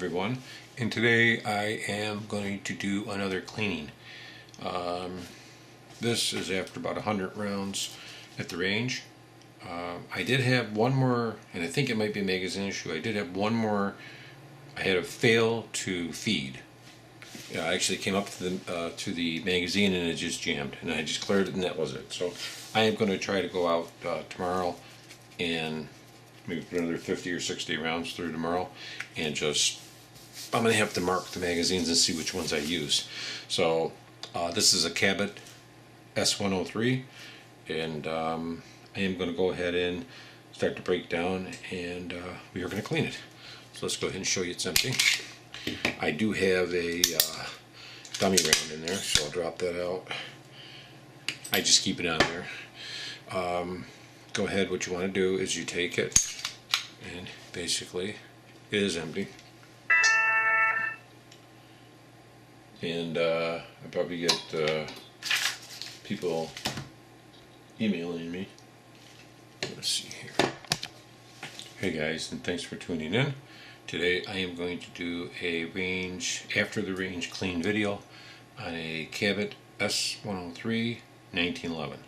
everyone, and today I am going to do another cleaning. This is after about 100 rounds at the range. I did have one more, and I think it might be a magazine issue. I did have one more. I had a fail to feed. I actually came up to the magazine and it just jammed, and I just cleared it, and that was it. So I am going to try to go out tomorrow and maybe put another 50 or 60 rounds through tomorrow, and I'm going to have to mark the magazines and see which ones I use. So this is a Cabot S103, and I am going to go ahead and start to break down, and we are going to clean it. So let's go ahead and show you it's empty. I do have a dummy round in there, so I'll drop that out. I just keep it on there. Go ahead, what you want to do is you take it, and basically it is empty. And I probably get people emailing me. Let's see here. Hey guys, and thanks for tuning in. Today I am going to do a after the range clean video on a Cabot S103 1911.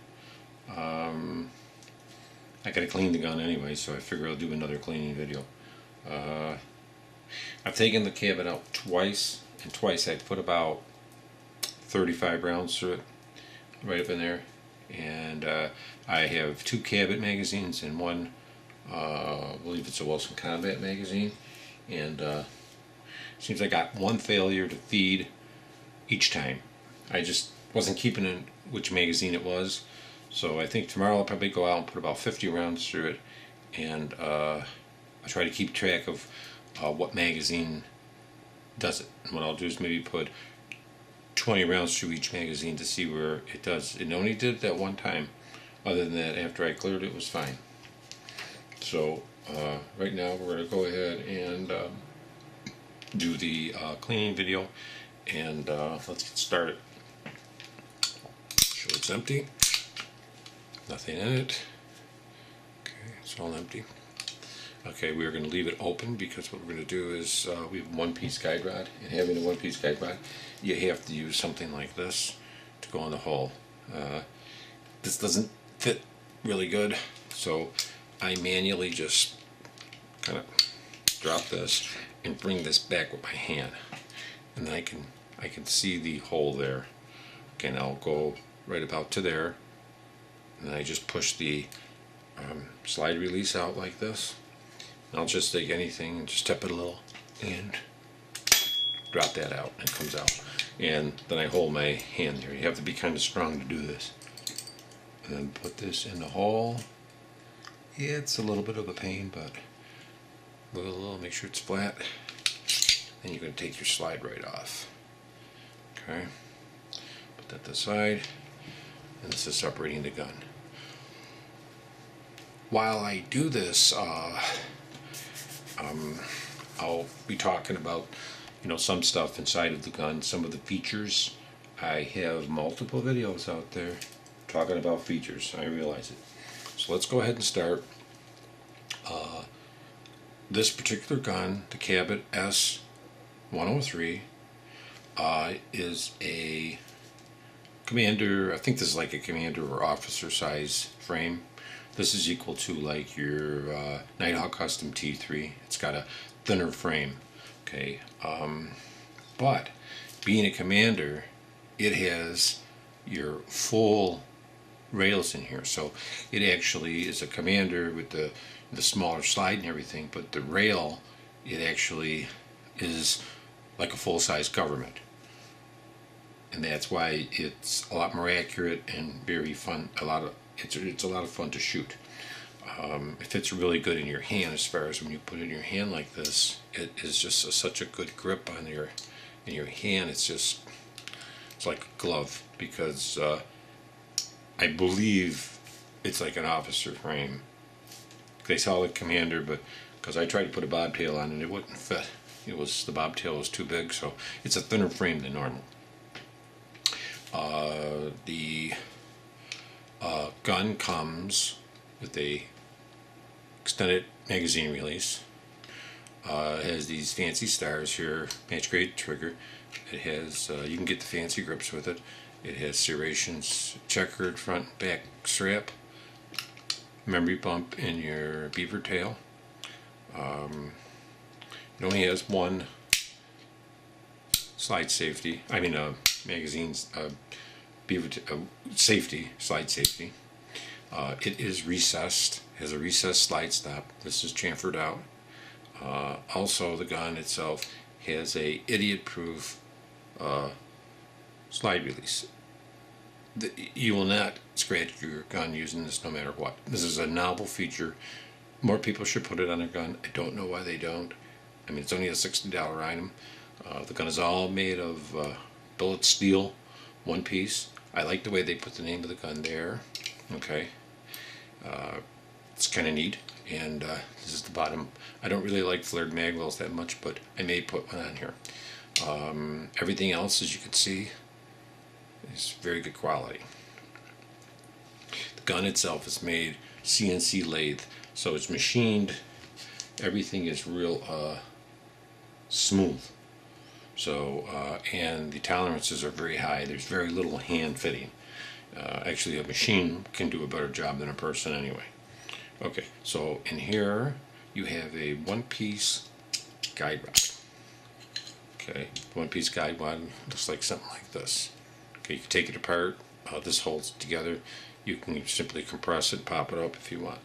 I gotta clean the gun anyway, so I figure I'll do another cleaning video. I've taken the Cabot out twice, and twice I put about 35 rounds through it, right up in there. And I have two Cabot magazines and one, I believe it's a Wilson Combat magazine. And seems I got one failure to feed each time. I just wasn't keeping in which magazine it was. So I think tomorrow I'll probably go out and put about 50 rounds through it, and I'll try to keep track of what magazine does it. And what I'll do is maybe put 20 rounds through each magazine to see where it does. It only did that one time. Other than that, after I cleared it was fine. So right now we're going to go ahead and do the cleaning video, and let's get started. Show it's empty. Nothing in it. Okay, it's all empty. Okay, we're going to leave it open because what we're going to do is we have a one-piece guide rod, and having a one-piece guide rod, you have to use something like this to go in the hole. This doesn't fit really good, so I manually just kind of drop this and bring this back with my hand, and then I can see the hole there. Okay, and I'll go right about to there, and then I just push the slide release out like this. And I'll just take anything and just tap it a little and drop that out, and it comes out. And then I hold my hand there. You have to be kind of strong to do this. And then put this in the hole. It's a little bit of a pain, but make sure it's flat. Then you're going to take your slide right off. Okay, put that to the side, and this is separating the gun. While I do this, I'll be talking about some stuff inside of the gun, some of the features. I have multiple videos out there talking about features. I realize it. So let's go ahead and start. This particular gun, the Cabot S103, is a commander. I think this is like a commander or officer size frame. This is equal to like your Nighthawk Custom T3. It's got a thinner frame. Okay, but being a commander, it has your full rails in here, so it actually is a commander with the smaller slide and everything, but the rail, it actually is like a full-size government, and that's why it's a lot more accurate and very fun. It's a lot of fun to shoot. It fits really good in your hand. As far as when you put it in your hand like this, it is just such a good grip on in your hand. It's like a glove, because I believe it's like an officer frame. They sell it commander, but because I tried to put a bobtail on it, it wouldn't fit. The bobtail was too big, so it's a thinner frame than normal. The gun comes with a extended magazine release. It has these fancy stars here, match grade trigger. It has, you can get the fancy grips with it. It has serrations, checkered front and back strap, memory bump in your beaver tail. It only has one slide safety, magazine's safety, slide safety. It is recessed, has a recessed slide stop. This is chamfered out. Also, the gun itself has a idiot-proof slide release. You will not scratch your gun using this no matter what. This is a novel feature. More people should put it on their gun. I don't know why they don't. I mean, it's only a $60 item. The gun is all made of billet steel, one piece. I like the way they put the name of the gun there. Okay. It's kind of neat. And this is the bottom. I don't really like flared mag wells that much, but I may put one on here. Everything else, as you can see, is very good quality. The gun itself is made CNC lathe, so it's machined. Everything is real smooth. So, and the tolerances are very high. There's very little hand fitting. Actually, a machine can do a better job than a person anyway. Okay, so in here you have a one-piece guide rod. Okay, one-piece guide rod looks like something like this. Okay, you can take it apart. This holds it together. You can simply compress it, pop it up if you want.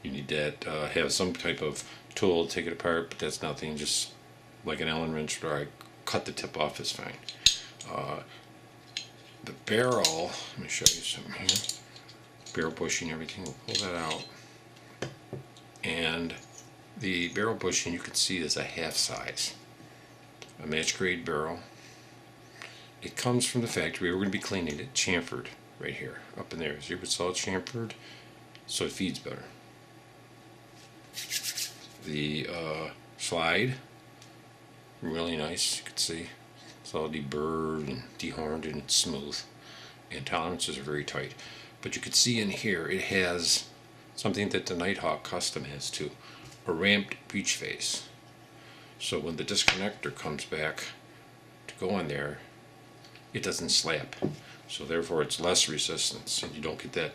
You need that, have some type of tool to take it apart, but that's nothing. Just like an Allen wrench where I cut the tip off is fine. The barrel, let me show you something here. Barrel bushing, everything, we'll pull that out. And the barrel bushing, you can see, is a half size. A match grade barrel. It comes from the factory. We're going to be cleaning it, chamfered right here, up in there. So it's all chamfered, so it feeds better. The slide, really nice. You can see it's all deburred and dehorned, and it's smooth. And tolerances are very tight. But you can see in here it has something that the Nighthawk Custom has too, a ramped breech face. So when the disconnector comes back to go on there, it doesn't slap. So therefore it's less resistance, and you don't get that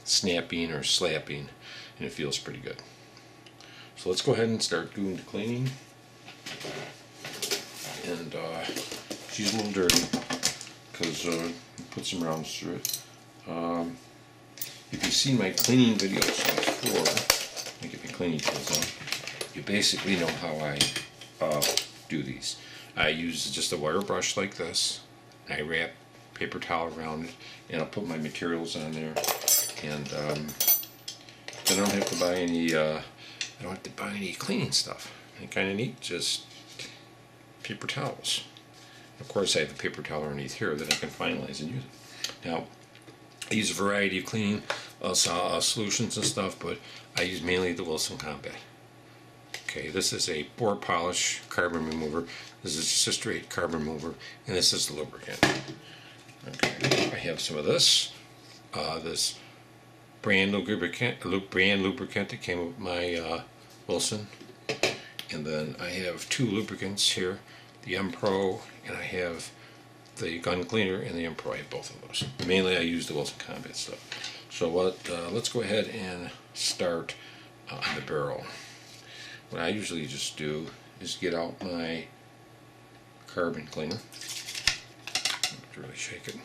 snapping or slapping, and it feels pretty good. So let's go ahead and start doing the cleaning. And she's a little dirty because put some rounds through it. If you've seen my cleaning videos before, let me get my cleaning tools on, you basically know how I do these. I use just a wire brush like this, and I wrap paper towel around it, and I'll put my materials on there, and then I don't have to buy any cleaning stuff. And kind of neat, just paper towels. Of course, I have a paper towel underneath here that I can finalize and use it. Now, I use a variety of cleaning solutions and stuff, but I use mainly the Wilson Combat. Okay, this is a bore polish carbon remover. This is just a straight carbon remover, and this is the lubricant. Okay, I have some of this. This brand lubricant that came with my Wilson, and then I have two lubricants here, the M Pro, and I have the gun cleaner and the M Pro. I have both of those. Mainly I use the Wilson Combat stuff. So let's go ahead and start on the barrel. What I usually just do is get out my carbon cleaner. Really shake it,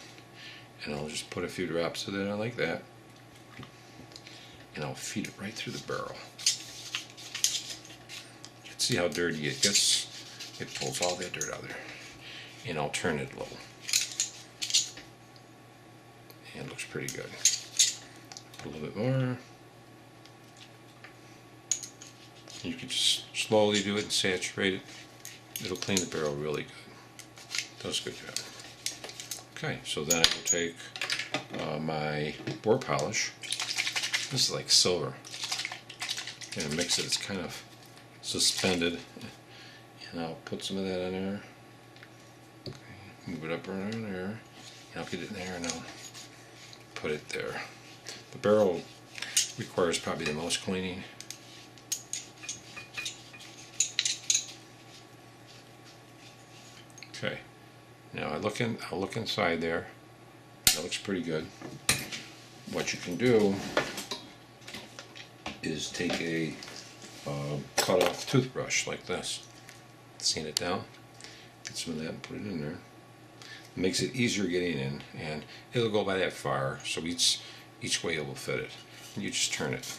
and I'll just put a few drops of it on like that, and I'll feed it right through the barrel. You can see how dirty it gets. It pulls all that dirt out of there, and I'll turn it a little, and it looks pretty good. Put a little bit more. You can just slowly do it and saturate it. It'll clean the barrel really good. Does a good job. Okay, so then I will take my bore polish. This is like silver. I'm gonna mix it. It's kind of suspended, and I'll put some of that in there. Okay, move it up around there, and I'll get it in there, and I'll put it there. The barrel requires probably the most cleaning. Okay. Now I'll look inside there. That looks pretty good. What you can do is take a cut-off toothbrush like this, sand it down, get some of that and put it in there. It makes it easier getting in, and it'll go by that far, so each way it will fit it. And you just turn it.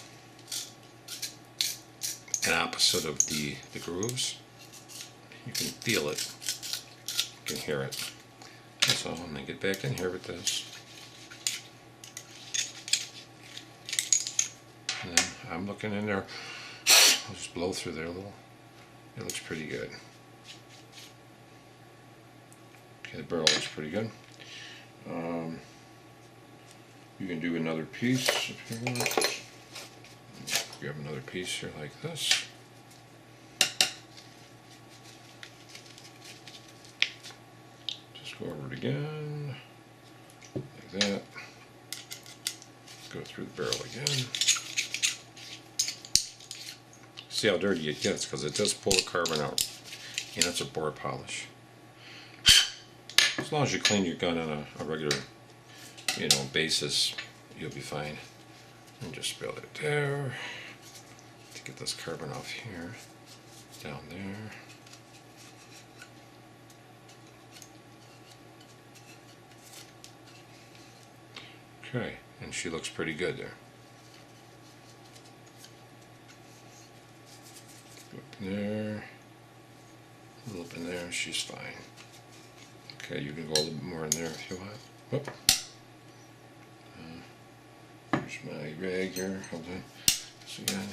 And opposite of the grooves, you can feel it, you can hear it. That's all. And then get back in here with this. And then I'm looking in there. I'll just blow through there a little. It looks pretty good. Okay, the barrel looks pretty good. You can do another piece if you want. Grab another piece here like this. Just go over it again, like that. Go through the barrel again. See how dirty it gets, because it does pull the carbon out, and it's a bore polish. As long as you clean your gun on a regular, basis, you'll be fine. And just spill it there. To get this carbon off here, down there. Okay, and she looks pretty good there. Go up in there, a little up in there, she's fine. Okay, you can go a little bit more in there if you want. Whoop. Here's my rag here, hold on. So again,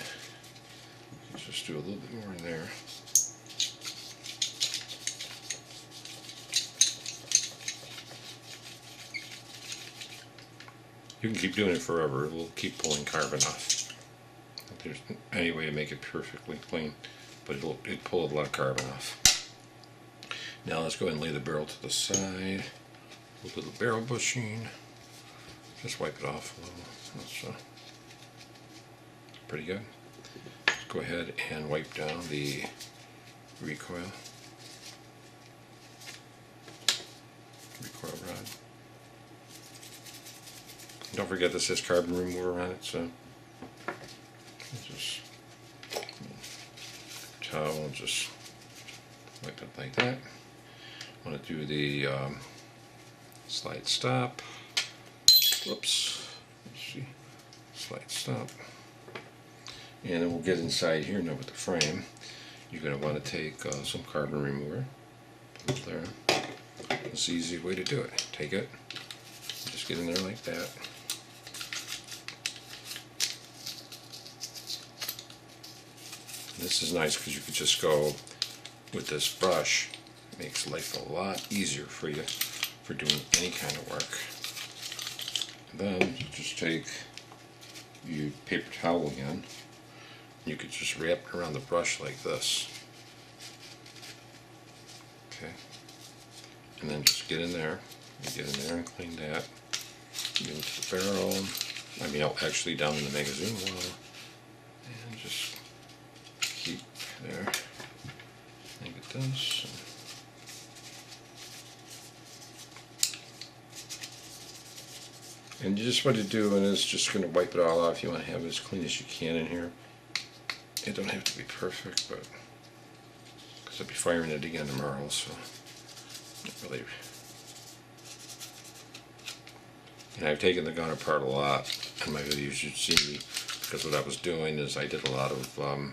let's just do a little bit more in there. You can keep doing it forever, it will keep pulling carbon off. If there's any way to make it perfectly clean, but it'll pull a lot of carbon off. Now let's go ahead and lay the barrel to the side. A little barrel bushing. Just wipe it off a little. That's pretty good. Let's go ahead and wipe down the recoil rod. Don't forget this has carbon remover on it, so just towel and just wipe it like that. I want to do the slide stop. Whoops. Let's see. Slide stop. And then we'll get inside here now with the frame. You're going to want to take some carbon remover. Put it there. That's the easy way to do it. Take it. Just get in there like that. This is nice because you could just go with this brush. It makes life a lot easier for you for doing any kind of work. And then you just take your paper towel again. You could just wrap it around the brush like this. Okay. And then just get in there. You get in there and clean that. Get into the barrel. Actually down in the magazine wall. And just keep there. And get this. And you just want to do is just going to wipe it all off. You want to have it as clean as you can in here. It don't have to be perfect, but because I'll be firing it again tomorrow, so not really. And I've taken the gun apart a lot in my videos. You'd see me, because what I was doing is I did a lot of I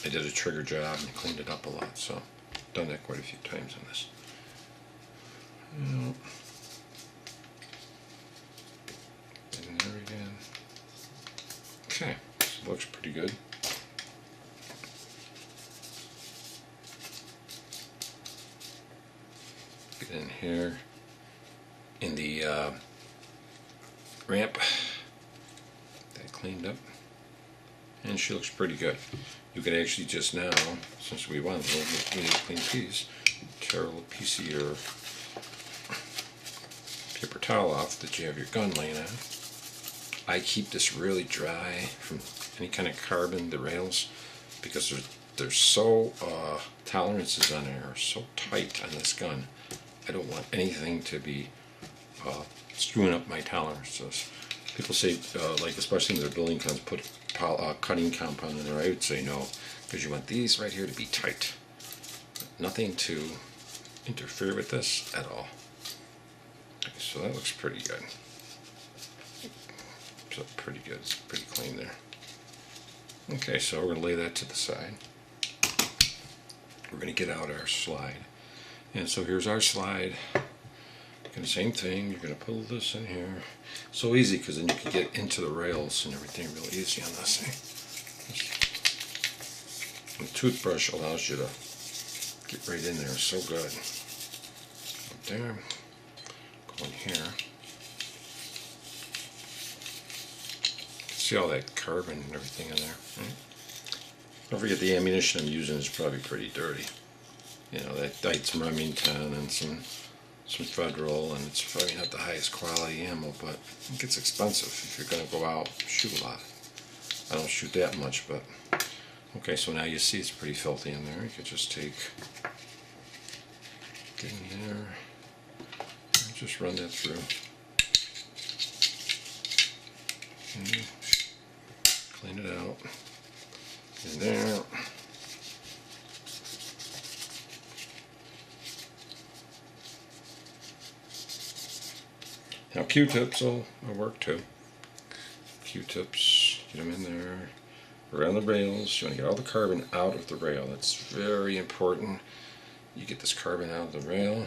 did a trigger job and cleaned it up a lot. So I've done that quite a few times on this. In there again. Okay, this looks pretty good. Get in here in the ramp. That cleaned up. And she looks pretty good. You can actually just now, since we want a really clean piece, tear a little piece of your paper towel off that you have your gun laying on. I keep this really dry from any kind of carbon, the rails, because they're so, tolerances on there are so tight on this gun. I don't want anything to be screwing up my tolerances. People say, like especially when they're building guns, put cutting compound in there. I would say no, because you want these right here to be tight. Nothing to interfere with this at all. Okay, so that looks pretty good. So pretty good. It's pretty clean there. Okay, so we're going to lay that to the side. We're going to get out our slide. And so here's our slide. And the same thing, you're going to pull this in here. So easy, because then you can get into the rails and everything real easy on this thing. The toothbrush allows you to get right in there, so good. Up there, go in here. See all that carbon and everything in there. Right? Don't forget the ammunition I'm using is probably pretty dirty. You know, that died some Remington and some Federal, and it's probably not the highest quality ammo, but it gets expensive if you're going to go out and shoot a lot. I don't shoot that much, but okay, so now you see it's pretty filthy in there. You could just get in there and just run that through. And clean it out. In there. Now Q-tips will work too. Q-tips, get them in there, around the rails. You want to get all the carbon out of the rail. That's very important. You get this carbon out of the rail.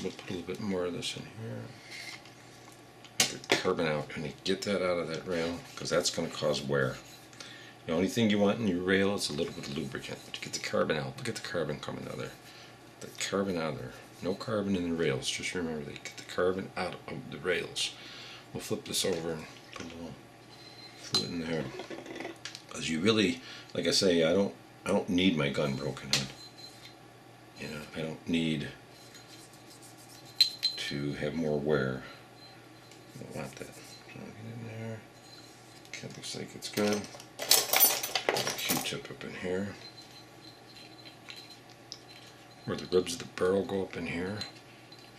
We'll put a little bit more of this in here. Get the carbon out, and you get that out of that rail, because that's going to cause wear. The only thing you want in your rail is a little bit of lubricant. But you get the carbon out. Look at the carbon coming out of there. The carbon out of there. No carbon in the rails. Just remember that. Get the carbon out of the rails. We'll flip this over and put a little fluid in there. Because you really, like I say, I don't need my gun broken in. You know, I don't need to have more wear. I don't want that. So I'll get in there. Okay, looks like it's good. Q-tip up in here. Where the ribs of the barrel go up in here.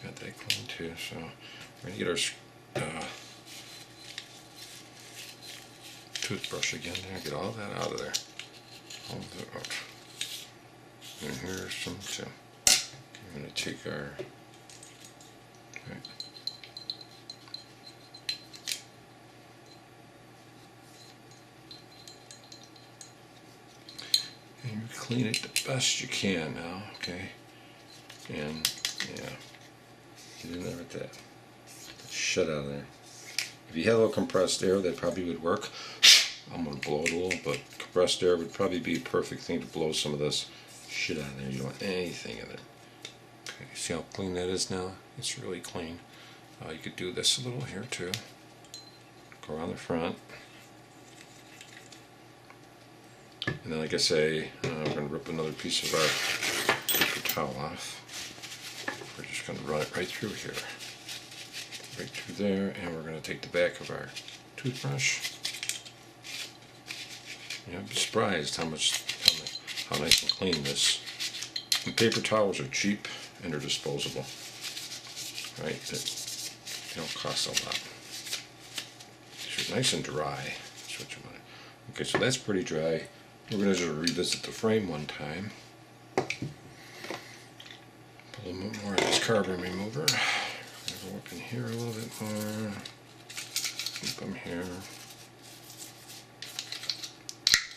Got that clean too. So we're going to get our toothbrush again there. Get all that out of there. All of that out. And here's some too. I'm going to take our... Right. And you clean it the best you can now, okay? And yeah, get in there with that. Shut out of there. If you had a little compressed air, that probably would work. I'm gonna blow it a little, but compressed air would probably be a perfect thing to blow some of this shit out of there. You don't want anything in it. Okay, see how clean that is now? It's really clean. You could do this a little here too. Go around the front. And then, like I say, we're going to rip another piece of our paper towel off. We're just going to run it right through here. Right through there, and we're going to take the back of our toothbrush. You'll be surprised how nice and clean this. And paper towels are cheap and they're disposable. Right? They don't cost a lot. They're nice and dry. That's what you want. Okay, so that's pretty dry. We're going to just revisit the frame one time. Put a little bit more of this carbon remover. Go up in here a little bit more. Keep them here.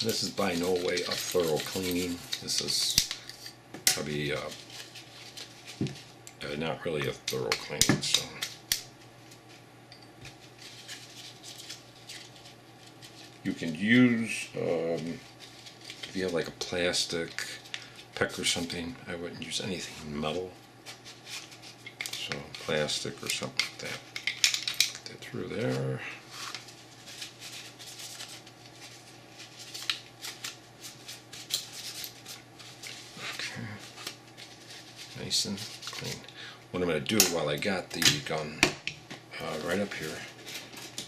This is by no way a thorough cleaning. This is probably not really a thorough cleaning. So. You can use, if you have like a plastic peck or something, I wouldn't use anything metal. So plastic or something like that. Get that through there. Okay. Nice and clean. What I'm going to do while I got the gun right up here,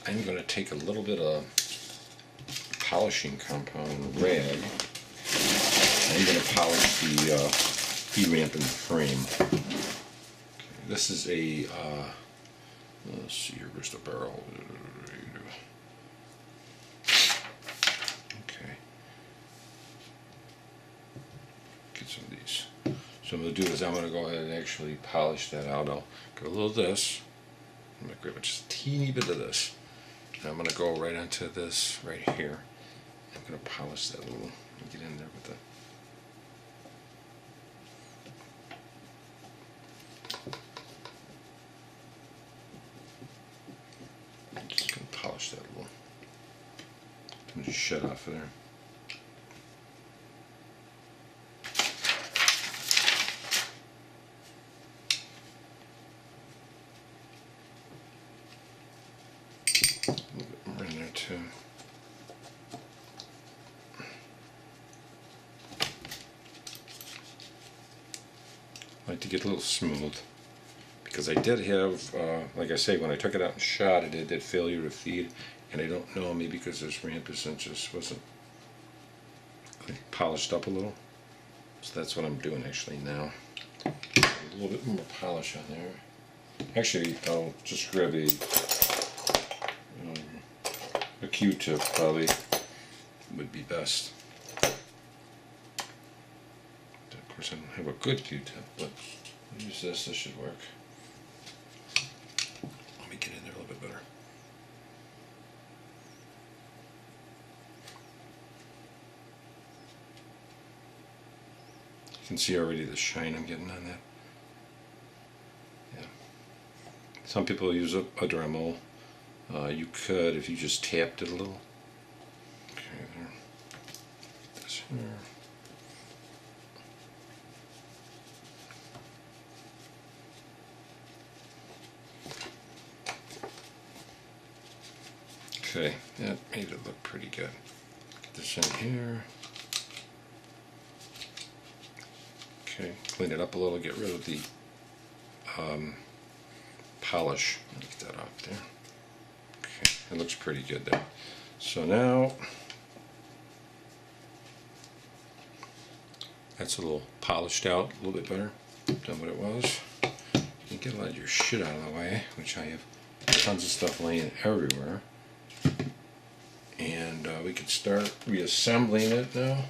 I'm going to take a little bit of polishing compound rag, I'm going to polish the feed ramp and the frame. Okay, this is a, let's see here, where's the barrel? Okay. Get some of these. So what I'm going to do is I'm going to go ahead and actually polish that out. I'll get a little of this. I'm going to grab just a teeny bit of this. And I'm going to go right onto this right here. I'm going to polish that a little and get in there with the. I'm just going to polish that a little. And just shut off of there. A little bit more in there too. I like to get a little smooth because I did have, like I say, when I took it out and shot it, it did failure to feed, and I don't know, maybe because this ramp just wasn't polished up a little. So that's what I'm doing actually now. A little bit more polish on there. Actually, I'll just grab a Q-tip probably would be best. Of course, I don't have a good Q-tip, but I'll use this. This should work. Let me get in there a little bit better. You can see already the shine I'm getting on that. Yeah. Some people use a Dremel. You could if you just tapped it a little. Okay, there. This here. Okay, that made it look pretty good. Get this in here. Okay, clean it up a little, get rid of the polish. Get that off there. Okay, it looks pretty good there. So now, that's a little polished out, a little bit better than what it was. You get a lot of your shit out of the way, which I have tons of stuff laying everywhere. And we could start reassembling it now.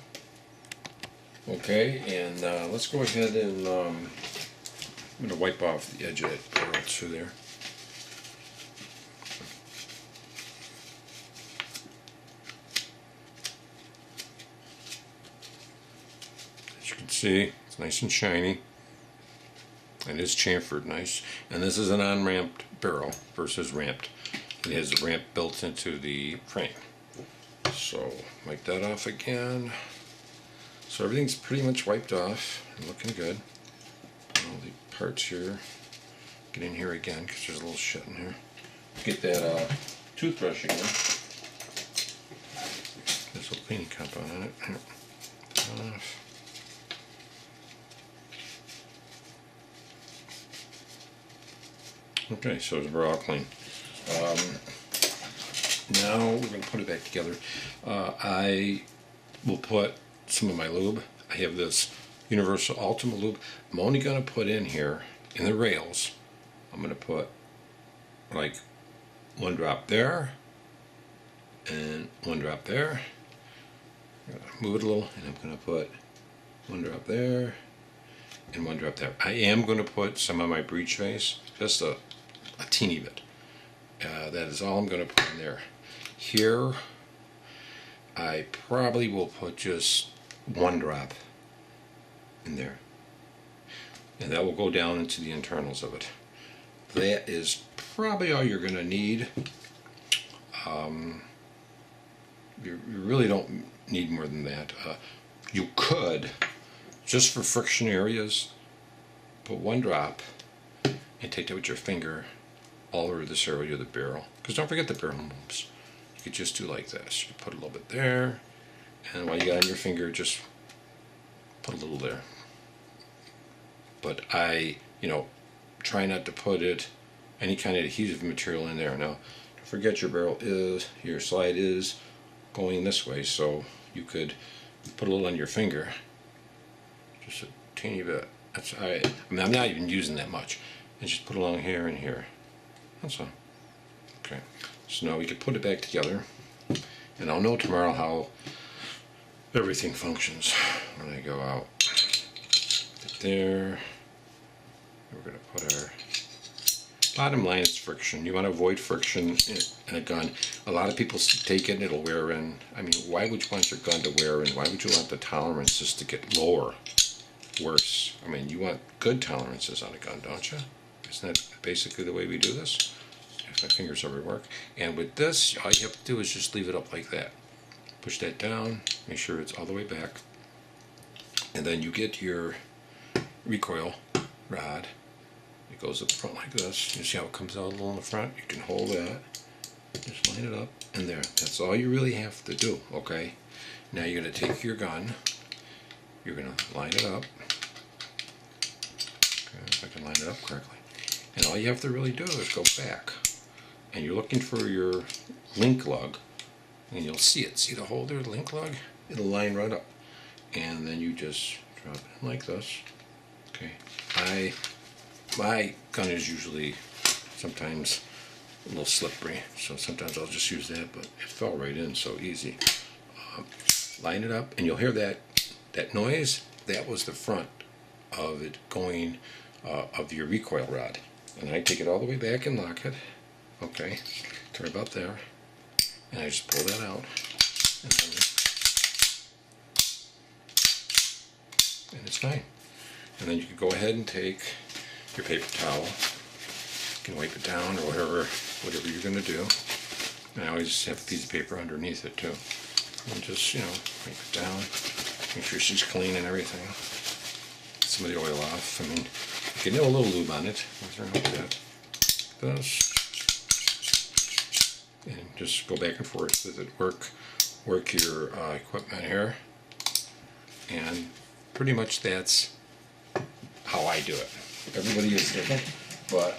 Okay, and let's go ahead and I'm going to wipe off the edge of that barrel through there. As you can see, it's nice and shiny. It is chamfered nice. And this is an on-ramped barrel versus ramped. It has a ramp built into the frame. So, wipe that off again. So everything's pretty much wiped off and looking good. All the parts here. Get in here again because there's a little shit in here. Get that toothbrush again. This little cleaning compound on it. Off. Okay, so we're all clean. Now we're going to put it back together. I will put some of my lube. I have this Universal Ultima lube. I'm only going to put in here, in the rails, I'm going to put like 1 drop there, and 1 drop there. I'm going to move it a little, and I'm going to put 1 drop there, and 1 drop there. I am going to put some of my breech face, just a teeny bit. That is all I'm going to put in there. Here, I probably will put just 1 drop in there. And that will go down into the internals of it. That is probably all you're going to need. You really don't need more than that. You could, just for friction areas, put 1 drop and take that with your finger all over this area of the barrel. Because don't forget the barrel moves. You could just do like this. You put a little bit there, and while you got on your finger, just put a little there. But I, try not to put any kind of adhesive material in there. Now, don't forget your slide is going this way, so you could put a little on your finger Just a teeny bit. That's I mean, I'm not even using that much. And just put along here and here. That's all. Okay. So now we can put it back together. And I'll know tomorrow how everything functions when I go out. Put it there. We're going to put our bottom line is friction. You want to avoid friction in a gun. A lot of people take it and it'll wear in. I mean, why would you want your gun to wear in? Why would you want the tolerances to get lower, worse? I mean, you want good tolerances on a gun, don't you? Isn't that basically the way we do this? If my fingers ever work. And with this, all you have to do is just leave it up like that. Push that down, make sure it's all the way back. And then you get your recoil rod. It goes up front like this. You see how it comes out a little in the front? You can hold that. Just line it up, and there. That's all you really have to do, okay? Now you're going to take your gun. You're going to line it up. Okay, if I can line it up correctly. And all you have to really do is go back. And you're looking for your link lug. And you'll see it. See the hole there, the link lug? It'll line right up. And then you just drop it in like this. Okay. My gun is usually sometimes a little slippery, so sometimes I'll just use that, but it fell right in so easy. Line it up, and you'll hear that noise. That was the front of it going, of your recoil rod. And I take it all the way back and lock it. Okay, turn about there. And I just pull that out. And it's fine. And then you can go ahead and take your paper towel. You can wipe it down or whatever you're going to do. And I always just have a piece of paper underneath it too. And just, wipe it down. Make sure she's clean and everything. Get some of the oil off. I mean, you can know a little lube on it. This. And just go back and forth with it. Work your equipment here. And pretty much that's how I do it. Everybody is different, but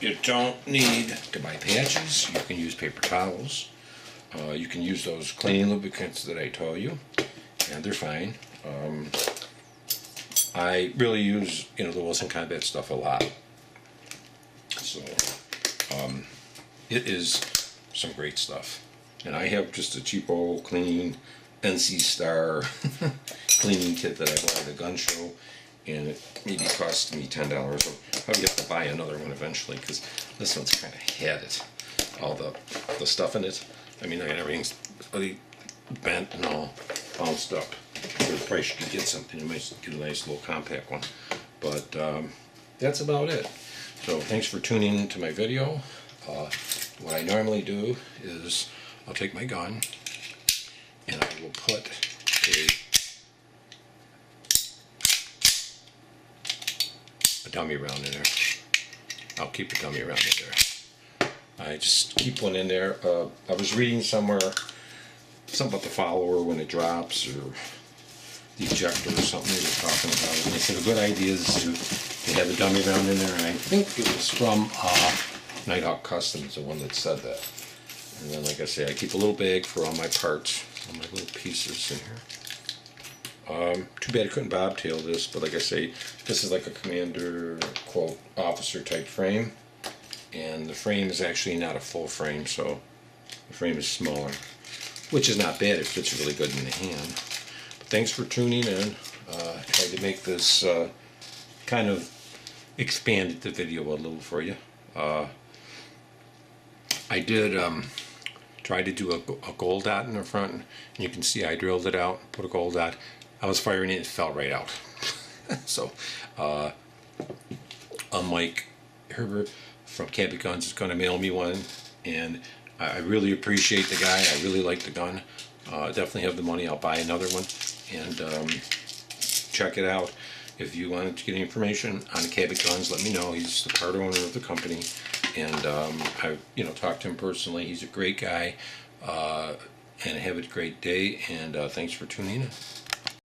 you don't need to buy patches. You can use paper towels. You can use those cleaning lubricants that I told you, and they're fine. I really use the Wilson Combat stuff a lot. So it is some great stuff. And I have just a cheapo clean NC Star cleaning kit that I bought at a gun show, and it maybe cost me $10. I'll probably have to buy another one eventually, because this one's kind of had it, all the stuff in it. I mean, everything's really bent and all bounced up. For the price, you could get something. You might get a nice little compact one. But that's about it. So thanks for tuning into my video. What I normally do is I'll take my gun and I will put a dummy round in there. I'll keep a dummy round in there. I just keep one in there. I was reading somewhere something about the follower when it drops, or the ejector or something they were talking about it. And they said a good idea is to have a dummy round in there, and I think it was from Nighthawk Customs, the one that said that. And then, like I say, I keep a little bag for all my parts, all my little pieces in here. Too bad I couldn't bobtail this, but like I say, this is like a commander, quote, officer type frame. And the frame is actually not a full frame, so the frame is smaller, which is not bad. It fits really good in the hand. But thanks for tuning in. Tried to make this kind of expanded the video a little for you. I did try to do a gold dot in the front, and you can see I drilled it out, put a gold dot. I was firing it, it fell right out. So, Mike Herbert from Cabot Guns is going to mail me one, and I really appreciate the guy. I really like the gun. Definitely have the money. I'll buy another one, and check it out. If you wanted to get information on Cabot Guns, let me know. He's the part owner of the company, and I talked to him personally. He's a great guy, and have a great day, and thanks for tuning in.